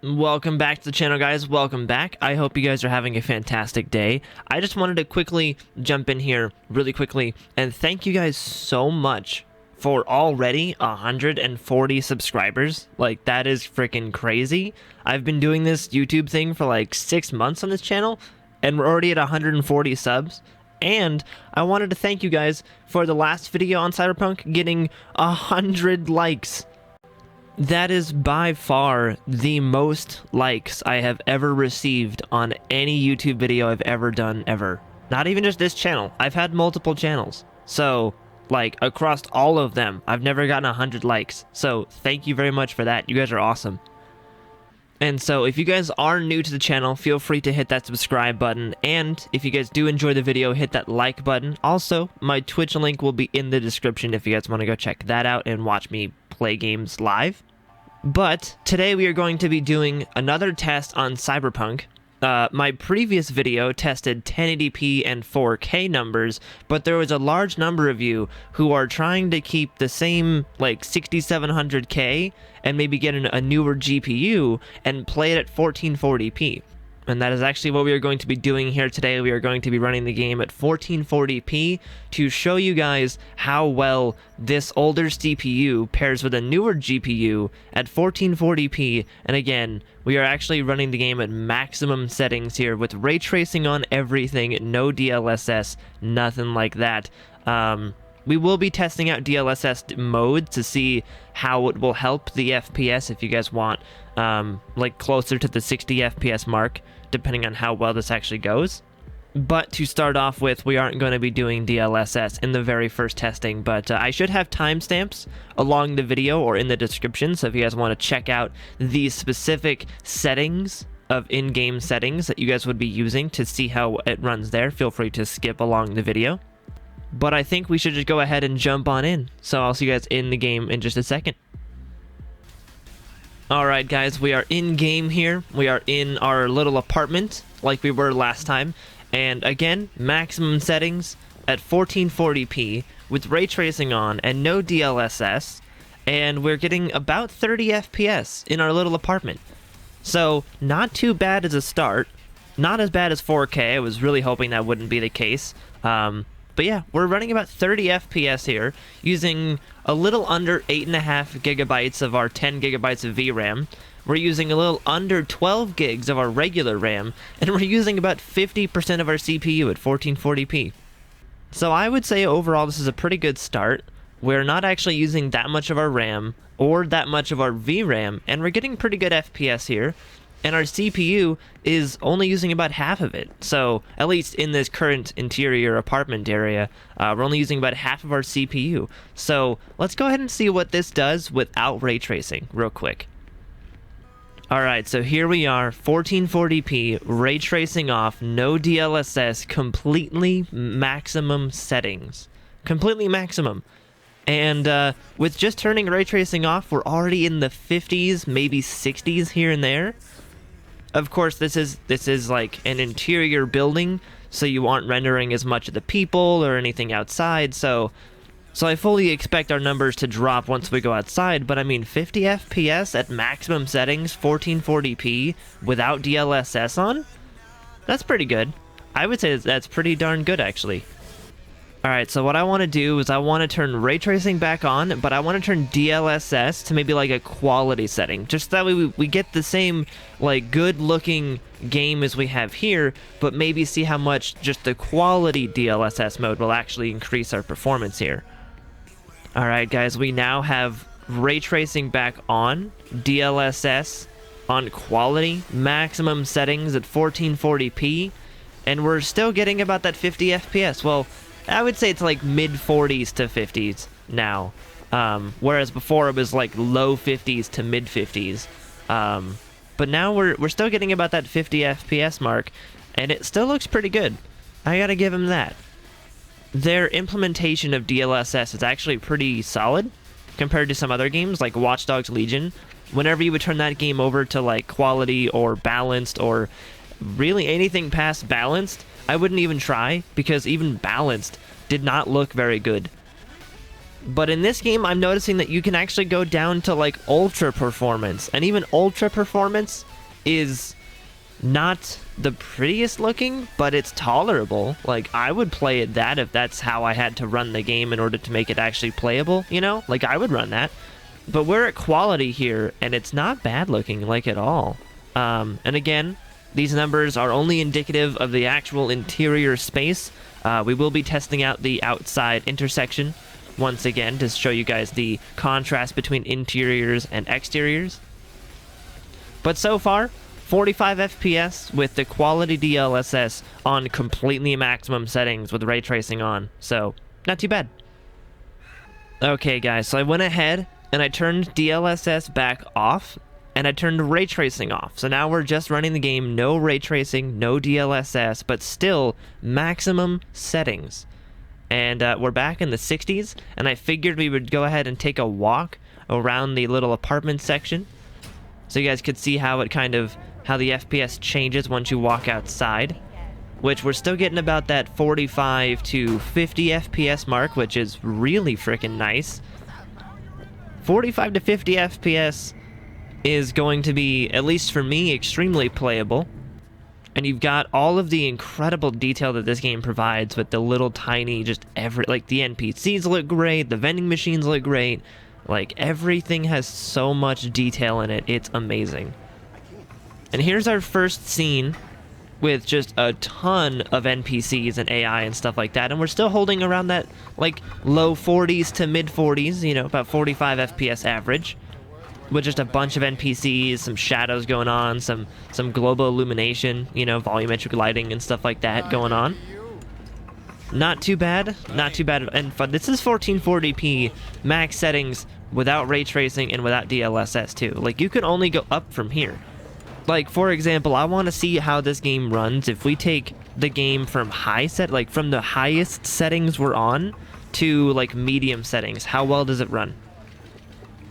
Welcome back to the channel, guys. Welcome back. I hope you guys are having a fantastic day. I just wanted to quickly jump in here really quickly and thank you guys so much for already 140 subscribers. Like, that is freaking crazy. I've been doing this YouTube thing for like 6 months on this channel and we're already at 140 subs. And I wanted to thank you guys for the last video on Cyberpunk getting 100 likes. That is by far the most likes I have ever received on any YouTube video I've ever done, ever. Not even just this channel. I've had multiple channels. So, like, across all of them, I've never gotten 100 likes. So, thank you very much for that. You guys are awesome. And so, if you guys are new to the channel, feel free to hit that subscribe button. And if you guys do enjoy the video, hit that like button. Also, my Twitch link will be in the description if you guys want to go check that out and watch me play games live. But today we are going to be doing another test on Cyberpunk. My previous video tested 1080p and 4K numbers, but there was a large number of you who are trying to keep the same, like, 6700K and maybe get a newer GPU and play it at 1440p. And that is actually what we are going to be doing here today. We are going to be running the game at 1440p to show you guys how well this older CPU pairs with a newer GPU at 1440p. And again, we are actually running the game at maximum settings here with ray tracing on everything, no DLSS, nothing like that. We will be testing out DLSS mode to see how it will help the FPS if you guys want, like, closer to the 60 FPS mark, depending on how well this actually goes. But to start off with, we aren't going to be doing DLSS in the very first testing, but I should have timestamps along the video or in the description, so if you guys want to check out the specific settings of in-game settings that you guys would be using to see how it runs there, feel free to skip along the video. But I think we should just go ahead and jump on in, so I'll see you guys in the game in just a second. Alright guys, we are in game here. We are in our little apartment like we were last time. And again, maximum settings at 1440p with ray tracing on and no DLSS. And we're getting about 30 FPS in our little apartment. So, not too bad as a start. Not as bad as 4K. I was really hoping that wouldn't be the case. But yeah, we're running about 30 FPS here, using a little under 8.5 gigabytes of our 10 gigabytes of VRAM. We're using a little under 12 gigs of our regular RAM, and we're using about 50% of our CPU at 1440p. So I would say overall this is a pretty good start. We're not actually using that much of our RAM or that much of our VRAM, and we're getting pretty good FPS here. And our CPU is only using about half of it. So, at least in this current interior apartment area, we're only using about half of our CPU. So, let's go ahead and see what this does without ray tracing, real quick. Alright, so here we are, 1440p, ray tracing off, no DLSS, completely maximum settings. Completely maximum. And with just turning ray tracing off, we're already in the 50s, maybe 60s here and there. Of course, this is like an interior building, so you aren't rendering as much of the people or anything outside, so I fully expect our numbers to drop once we go outside, but I mean 50 FPS at maximum settings, 1440p, without DLSS on? That's pretty good. I would say that's pretty darn good, actually. Alright, so what I want to do is I want to turn ray tracing back on, but I want to turn DLSS to maybe like a quality setting. Just that way we get the same, like, good looking game as we have here, but maybe see how much just the quality DLSS mode will actually increase our performance here. Alright guys, we now have ray tracing back on, DLSS on quality, maximum settings at 1440p, and we're still getting about that 50 FPS. Well, I would say it's like mid-40s to 50s now, whereas before it was like low 50s to mid-50s. But now we're still getting about that 50 FPS mark, and it still looks pretty good. I gotta give them that. Their implementation of DLSS is actually pretty solid compared to some other games like Watch Dogs Legion. Whenever you would turn that game over to like quality or balanced or really anything past balanced, I wouldn't even try, because even balanced did not look very good. But in this game, I'm noticing that you can actually go down to like ultra performance, and even ultra performance is not the prettiest looking, but it's tolerable. Like, I would play it that if that's how I had to run the game in order to make it actually playable, you know? Like, I would run that. But we're at quality here, and it's not bad looking, like, at all. And again, these numbers are only indicative of the actual interior space. We will be testing out the outside intersection once again to show you guys the contrast between interiors and exteriors. But so far, 45 FPS with the quality DLSS on completely maximum settings with ray tracing on. So, not too bad. Okay guys, so I went ahead and I turned DLSS back off and I turned ray tracing off. So now we're just running the game, no ray tracing, no DLSS, but still maximum settings. And we're back in the 60s, and I figured we would go ahead and take a walk around the little apartment section so you guys could see how it how the FPS changes once you walk outside, which we're still getting about that 45 to 50 FPS mark, which is really freaking nice. 45 to 50 FPS is going to be, at least for me, extremely playable. And you've got all of the incredible detail that this game provides with the little tiny, like the NPCs look great, the vending machines look great, like everything has so much detail in it, it's amazing. And here's our first scene with just a ton of NPCs and AI and stuff like that, and we're still holding around that like low 40s to mid 40s, you know, about 45 FPS average, with just a bunch of NPCs, some shadows going on, some global illumination, you know, volumetric lighting and stuff like that going on. Not too bad, not too bad. And this is 1440p max settings without ray tracing and without DLSS too. Like, you can only go up from here. Like, for example, I want to see how this game runs if we take the game from from the highest settings we're on to like medium settings. How well does it run?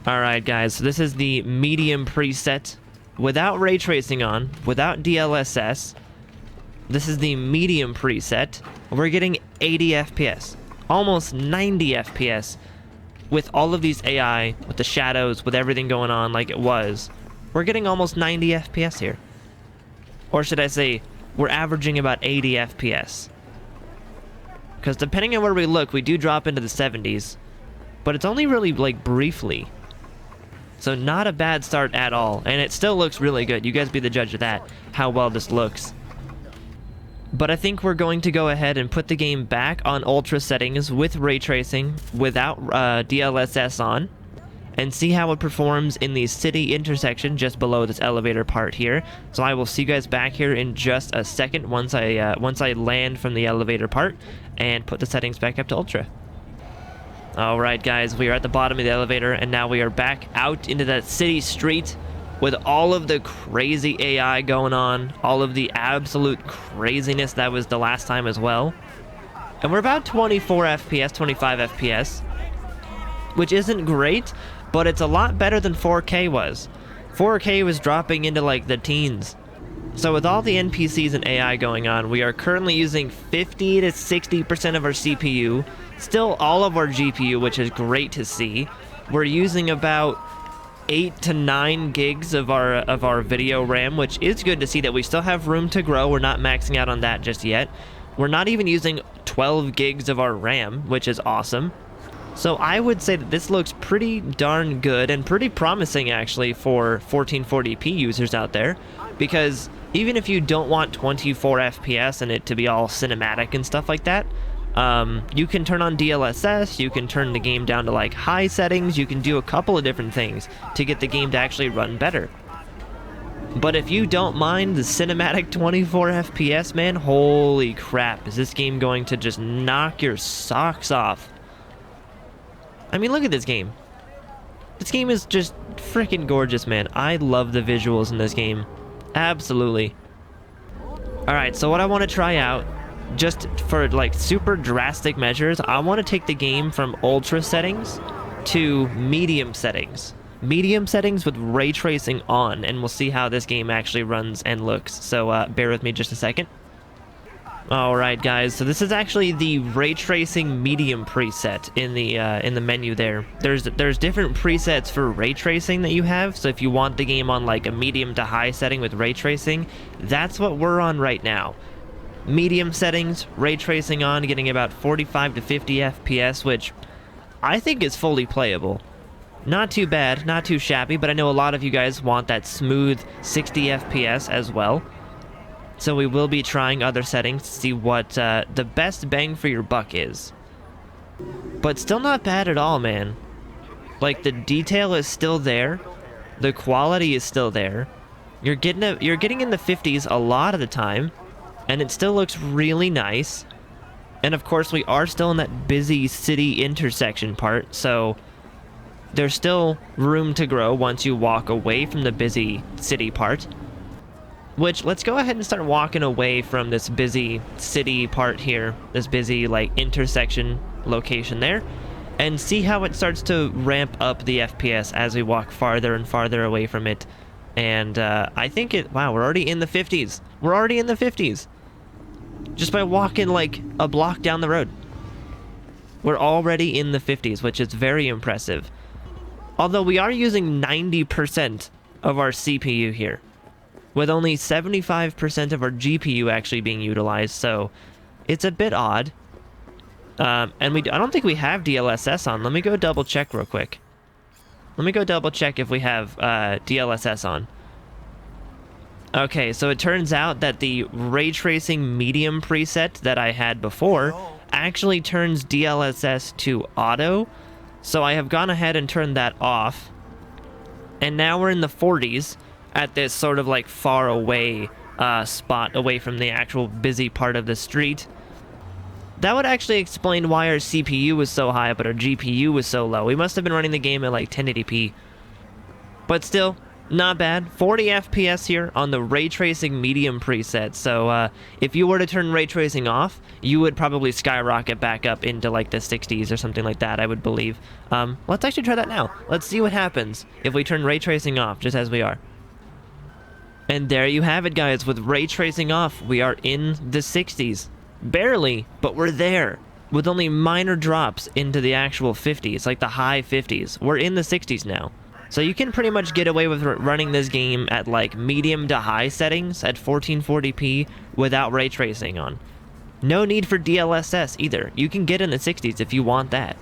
Alright guys, so this is the medium preset without ray tracing on, without DLSS. This is the medium preset. We're getting 80 FPS, almost 90 FPS with all of these AI, with the shadows, with everything going on like it was. We're getting almost 90 FPS here. Or should I say, we're averaging about 80 FPS. Because depending on where we look, we do drop into the 70s. But it's only really like briefly. So not a bad start at all, and it still looks really good. You guys be the judge of that, how well this looks. But I think we're going to go ahead and put the game back on ultra settings with ray tracing, without DLSS on, and see how it performs in the city intersection just below this elevator part here. So I will see you guys back here in just a second once I land from the elevator part and put the settings back up to ultra. Alright guys, we are at the bottom of the elevator, and now we are back out into that city street with all of the crazy AI going on, all of the absolute craziness that was the last time as well. And we're about 24 FPS, 25 FPS, which isn't great, but it's a lot better than 4K was. 4K was dropping into like the teens. So with all the NPCs and AI going on, we are currently using 50 to 60% of our CPU, still all of our GPU, which is great to see. We're using about 8 to 9 gigs of our video RAM, which is good to see that we still have room to grow. We're not maxing out on that just yet. We're not even using 12 gigs of our RAM, which is awesome. So I would say that this looks pretty darn good and pretty promising actually for 1440p users out there, because even if you don't want 24 FPS and it to be all cinematic and stuff like that, you can turn on DLSS, you can turn the game down to like high settings, you can do a couple of different things to get the game to actually run better. But if you don't mind the cinematic 24 FPS, man, holy crap, is this game going to just knock your socks off. I mean, look at this game. This game is just freaking gorgeous, man. I love the visuals in this game. Absolutely. Alright, so what I want to try out, just for like super drastic measures, I want to take the game from ultra settings to medium settings. Medium settings with ray tracing on, and we'll see how this game actually runs and looks. So bear with me just a second. Alright guys, so this is actually the ray tracing medium preset in the menu there. There's different presets for ray tracing that you have, so if you want the game on like a medium to high setting with ray tracing, that's what we're on right now. Medium settings, ray tracing on, getting about 45 to 50 FPS, which I think is fully playable. Not too bad, not too shabby, but I know a lot of you guys want that smooth 60 FPS as well. So we will be trying other settings to see what the best bang for your buck is. But still not bad at all, man. Like, the detail is still there. The quality is still there. You're getting in the 50s a lot of the time. And it still looks really nice. And of course, we are still in that busy city intersection part. So there's still room to grow once you walk away from the busy city part. Which, let's go ahead and start walking away from this busy city part here, this busy, like, intersection location there, and see how it starts to ramp up the FPS as we walk farther and farther away from it. And, I think wow, we're already in the 50s. We're already in the 50s. Just by walking, like, a block down the road. We're already in the 50s, which is very impressive. Although we are using 90% of our CPU here, with only 75% of our GPU actually being utilized, so it's a bit odd. And I don't think we have DLSS on. Let me go double check real quick. Let me go double check if we have DLSS on. Okay, so it turns out that the ray tracing medium preset that I had before actually turns DLSS to auto. So I have gone ahead and turned that off. And now we're in the 40s. At this sort of like far away spot away from the actual busy part of the street. That would actually explain why our CPU was so high but our GPU was so low. We must have been running the game at like 1080p. But still, not bad. 40 FPS here on the ray tracing medium preset. So if you were to turn ray tracing off, you would probably skyrocket back up into like the 60s or something like that, I would believe. Let's actually try that now. Let's see what happens if we turn ray tracing off just as we are. And there you have it, guys. With ray tracing off, we are in the 60s. Barely, but we're there. With only minor drops into the actual 50s, like the high 50s. We're in the 60s now. So you can pretty much get away with running this game at like medium to high settings at 1440p without ray tracing on. No need for DLSS either. You can get in the 60s if you want that.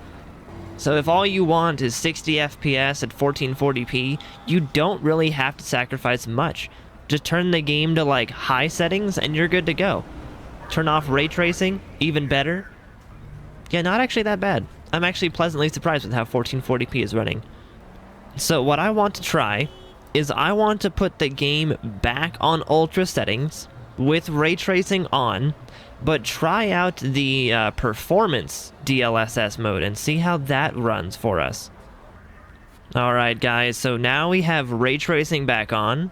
So if all you want is 60 FPS at 1440p, you don't really have to sacrifice much. Just turn the game to like high settings and you're good to go. Turn off ray tracing, even better. Yeah, not actually that bad. I'm actually pleasantly surprised with how 1440p is running. So what I want to try is I want to put the game back on ultra settings with ray tracing on, but try out the performance DLSS mode and see how that runs for us. Alright guys, so now we have ray tracing back on.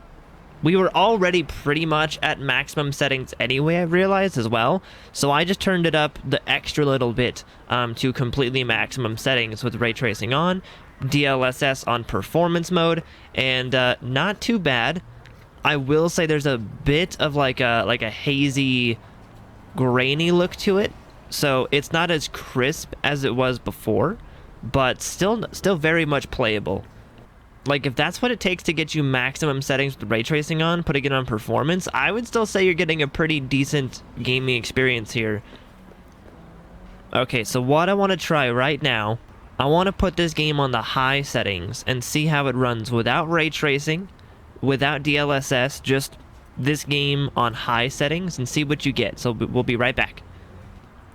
We were already pretty much at maximum settings anyway, I realized as well. So I just turned it up the extra little bit to completely maximum settings with ray tracing on, DLSS on performance mode, and not too bad. I will say there's a bit of like a hazy, grainy look to it. So it's not as crisp as it was before, but still very much playable. Like, if that's what it takes to get you maximum settings with ray tracing on, putting it on performance, I would still say you're getting a pretty decent gaming experience here. Okay, so what I want to try right now, I want to put this game on the high settings and see how it runs without ray tracing, without DLSS, just this game on high settings and see what you get. So we'll be right back.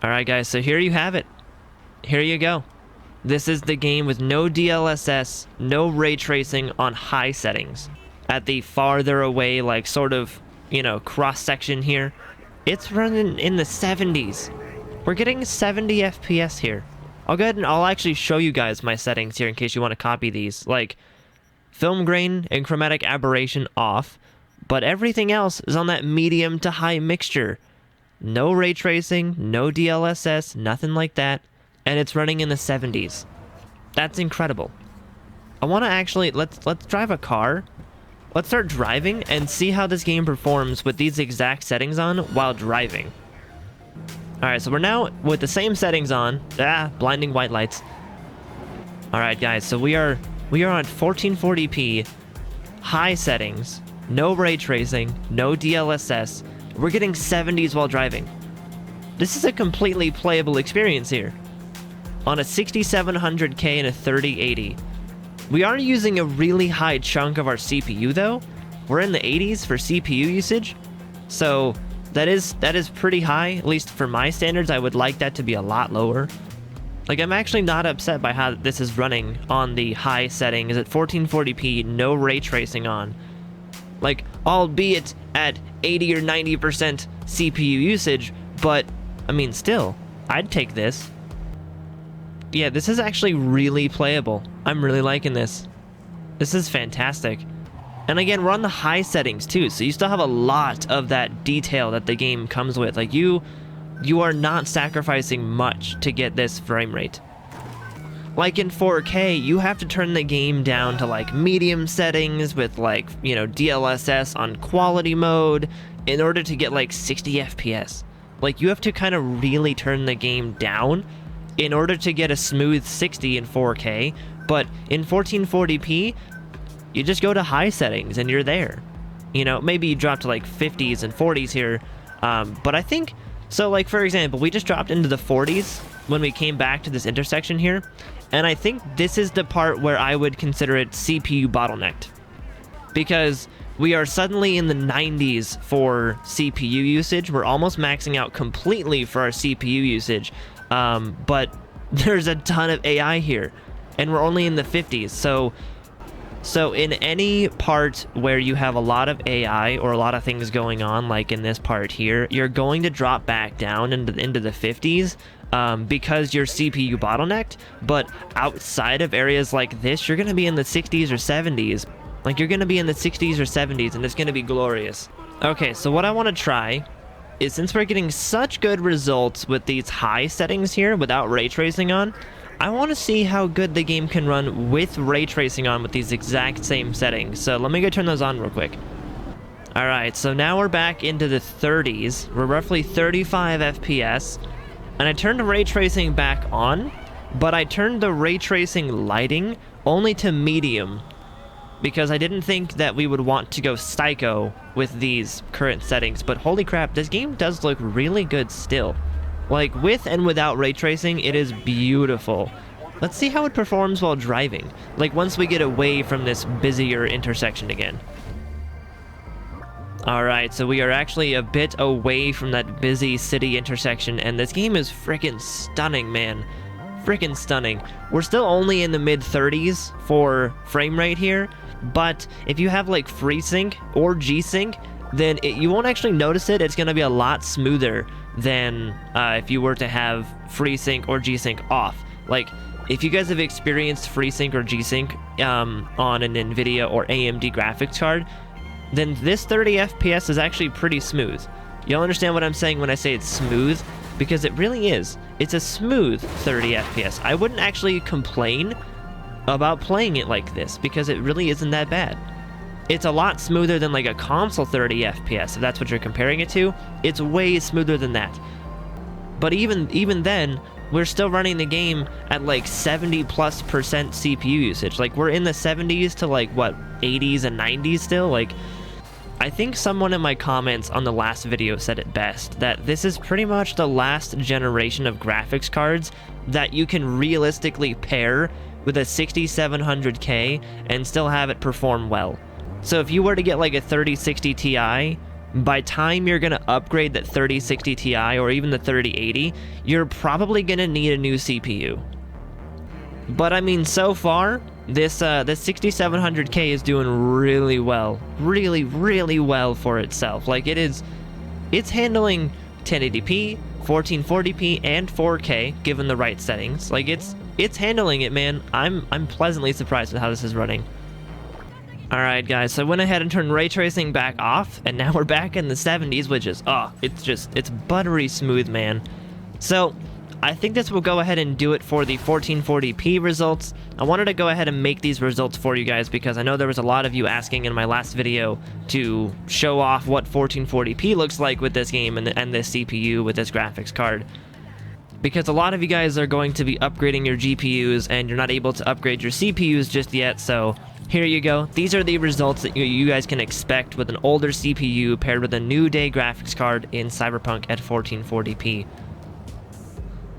Alright guys, so here you have it. Here you go. This is the game with no DLSS, no ray tracing on high settings. At the farther away, like, sort of, you know, cross-section here, it's running in the 70s. We're getting 70 FPS here. I'll go ahead and I'll actually show you guys my settings here in case you want to copy these. Like, film grain and chromatic aberration off, but everything else is on that medium to high mixture. No ray tracing, no DLSS, nothing like that. And it's running in the 70s. That's incredible. I want to actually, let's drive a car. Let's start driving and see how this game performs with these exact settings on while driving. Alright, so we're now with the same settings on. Blinding white lights. Alright guys, so we are on 1440p, high settings, no ray tracing, no DLSS. We're getting 70s while driving. This is a completely playable experience here. On a 6700K and a 3080. We are using a really high chunk of our CPU though. We're in the 80s for CPU usage. So that is pretty high, at least for my standards. I would like that to be a lot lower. Like, I'm actually not upset by how this is running on the high settings at 1440p, no ray tracing on. Like, albeit at 80 or 90% CPU usage, but, I mean, still, I'd take this. Yeah, this is actually really playable. I'm really liking this. This is fantastic. And again, we're on the high settings too, so you still have a lot of that detail that the game comes with. Like, you are not sacrificing much to get this frame rate. Like in 4K, you have to turn the game down to like medium settings with like, you know, DLSS on quality mode in order to get like 60 FPS. Like, you have to kind of really turn the game down in order to get a smooth 60 in 4K, but in 1440p, you just go to high settings and you're there. You know, maybe you drop to like 50s and 40s here, but I think, so like for example, we just dropped into the 40s when we came back to this intersection here, and I think this is the part where I would consider it CPU bottlenecked. Because we are suddenly in the 90s for CPU usage. We're almost maxing out completely for our CPU usage, but there's a ton of AI here, and we're only in the 50s, so in any part where you have a lot of AI or a lot of things going on, like in this part here, you're going to drop back down into the 50s because you're CPU bottlenecked. But outside of areas like this, you're going to be in the 60s or 70s. Like, you're going to be in the 60s or 70s, and it's going to be glorious. Okay, so what I want to try is, since we're getting such good results with these high settings here without ray tracing on, I want to see how good the game can run with ray tracing on with these exact same settings. So let me go turn those on real quick. Alright, so now we're back into the 30s. We're roughly 35 FPS. And I turned the ray tracing back on, but I turned the ray tracing lighting only to medium, because I didn't think that we would want to go psycho with these current settings. But holy crap, this game does look really good still. Like, with and without ray tracing, it is beautiful. Let's see how it performs while driving. Like, once we get away from this busier intersection again. Alright, so we are actually a bit away from that busy city intersection, and this game is freaking stunning, man. Freaking stunning. We're still only in the mid-30s for frame rate here, but if you have, like, FreeSync or G-Sync, then you won't actually notice it. It's going to be a lot smoother than if you were to have FreeSync or G-Sync off. Like, if you guys have experienced FreeSync or G-Sync on an NVIDIA or AMD graphics card, then this 30 FPS is actually pretty smooth. You'll understand what I'm saying when I say it's smooth, because it really is. It's a smooth 30 FPS. I wouldn't actually complain about playing it like this, because it really isn't that bad. It's a lot smoother than like a console 30 FPS, if that's what you're comparing it to. It's way smoother than that. But even then, we're still running the game at like 70+% CPU usage. Like, we're in the 70s to like, what, 80s and 90s still? Like, I think someone in my comments on the last video said it best, that this is pretty much the last generation of graphics cards that you can realistically pair with a 6700K and still have it perform well. So if you were to get like a 3060 Ti, by time you're going to upgrade that 3060 Ti or even the 3080, you're probably going to need a new CPU. But I mean, so far, this 6700K is doing really well. Really, really well for itself. Like, it's handling 1080p, 1440p, and 4K, given the right settings. Like, it's handling it, man. I'm pleasantly surprised with how this is running. Alright guys, so I went ahead and turned ray tracing back off, and now we're back in the 70s, which is, it's buttery smooth, man. So, I think this will go ahead and do it for the 1440p results. I wanted to go ahead and make these results for you guys because I know there was a lot of you asking in my last video to show off what 1440p looks like with this game and this CPU with this graphics card. Because a lot of you guys are going to be upgrading your GPUs and you're not able to upgrade your CPUs just yet, so here you go. These are the results that you guys can expect with an older CPU paired with a new day graphics card in Cyberpunk at 1440p.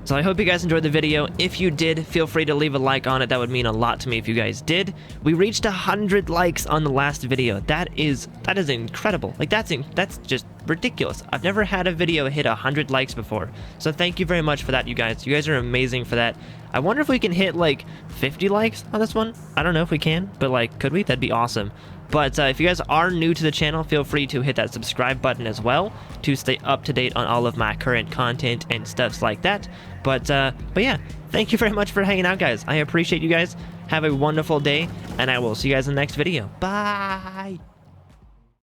So I hope you guys enjoyed the video. If you did, feel free to leave a like on it. That would mean a lot to me if you guys did. We reached 100 likes on the last video. That is incredible. Like that's just ridiculous. I've never had a video hit 100 likes before. So thank you very much for that, you guys. You guys are amazing for that. I wonder if we can hit like 50 likes on this one. I don't know if we can, but like, could we? That'd be awesome. But if you guys are new to the channel, feel free to hit that subscribe button as well to stay up to date on all of my current content and stuffs like that. But yeah, thank you very much for hanging out, guys. I appreciate you guys. Have a wonderful day, and I will see you guys in the next video. Bye!